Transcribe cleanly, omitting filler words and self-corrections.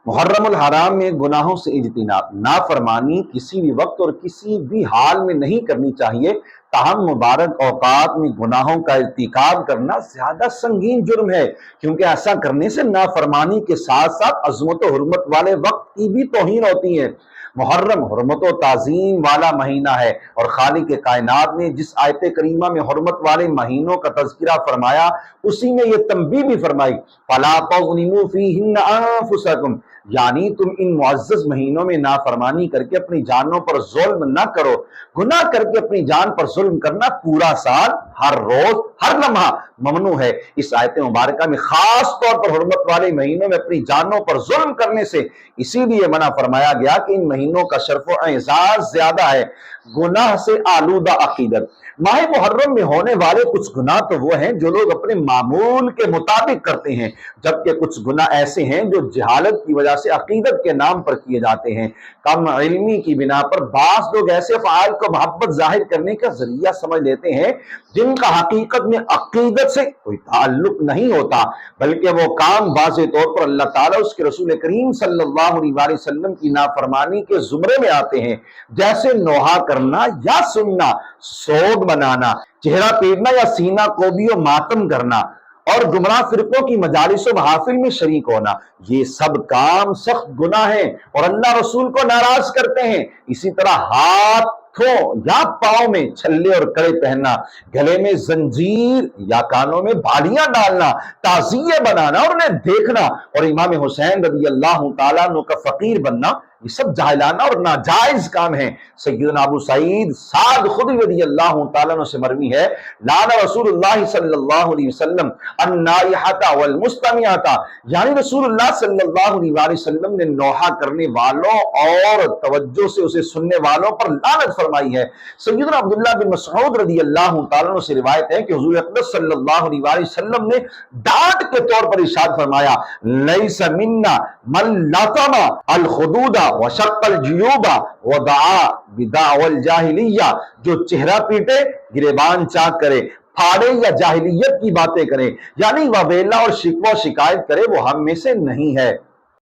محرم الحرام میں گناہوں سے اجتناب، نافرمانی کسی بھی وقت اور کسی بھی حال میں نہیں کرنی چاہیے، تاہم مبارک اوقات میں گناہوں کا ارتکاب کرنا زیادہ سنگین جرم ہے، کیونکہ ایسا کرنے سے نافرمانی کے ساتھ ساتھ عظمت و حرمت والے وقت کی بھی توہین ہوتی ہے۔ محرم حرمت و تعظیم والا مہینہ ہے، اور خالق کائنات نے جس آیت کریمہ میں حرمت والے مہینوں کا تذکرہ فرمایا، اسی میں یہ تنبیہ بھی فرمائی، فَلَا تَظْلِمُوا فِيهِنَّ أَنفُسَكُمْ، یعنی تم ان معزز مہینوں میں نافرمانی کر کے اپنی جانوں پر ظلم نہ کرو۔ گناہ کر کے اپنی جان پر ظلم کرنا پورا سال، ہر روز، ہر لمحہ ممنوع ہے۔ اس آیت مبارکہ میں خاص طور پر حرمت والے مہینوں میں اپنی جانوں پر ظلم کرنے سے اسی لیے منع فرمایا گیا کہ ان مہینوں کا شرف و اعزاز زیادہ ہے۔ گناہ سے آلودہ عقیدت، ماہ محرم میں ہونے والے کچھ گناہ تو وہ ہیں جو لوگ اپنے معمول کے مطابق کرتے ہیں، جبکہ کچھ گناہ ایسے ہیں جو جہالت کی وجہ سے عقیدت کے نام پر کیے جاتے ہیں۔ کم علمی کی بنا پر بعض لوگ ایسے افعال کو محبت ظاہر کرنے کا ذریعہ سمجھ لیتے ہیں جن کا حقیقت میں عقیدت سے کوئی تعلق نہیں ہوتا، بلکہ وہ کام واضح طور پر اللہ تعالیٰ اس کے رسول کریم صلی اللہ علیہ وسلم کی نافرمانی کے زمرے میں آتے ہیں، جیسے نوحہ کرنا یا سننا، سوگ بنانا، چہرہ پیٹنا یا سینہ کوبی و ماتم کرنا، اور گمراہ فرقوں کی مجالس و محافل میں شریک ہونا۔ یہ سب کام سخت گناہ ہیں اور اللہ رسول کو ناراض کرتے ہیں۔ اسی طرح ہاتھوں یا پاؤں میں چھلے اور کڑے پہننا، گلے میں زنجیر یا کانوں میں بالیاں ڈالنا، تعزیے بنانا اور انہیں دیکھنا، اور امام حسین رضی اللہ تعالیٰ عنہ کا فقیر بننا، یہ سب جاہلانہ اور ناجائز کام ہیں۔ سیدنا ابو سعید سعد خدری رضی اللہ تعالیٰ عنہ سے مروی ہے، لعن رسول اللہ صلی اللہ علیہ وسلم النائحۃ والمستمعۃ، یعنی رسول اللہ صلی اللہ علیہ وسلم نے نوحہ کرنے والوں اور توجہ سے اسے سننے والوں پر لعنت فرمائی ہے۔ سیدنا عبداللہ بن مسعود رضی اللہ تعالیٰ عنہ سے روایت ہے کہ حضور اقدس صلی اللہ علیہ وسلم نے ڈانٹ کے طور پر ارشاد فرمایا، لیس منا من لطم الخدود وشق الجیوب ودعا بدعوى الجاہلیہ، جو چہرہ پیٹے، گریبان چاک کرے، پھاڑے یا جاہلیت کی باتیں کرے، یعنی وویلا اور شکوہ و شکایت کرے، وہ ہم میں سے نہیں ہے۔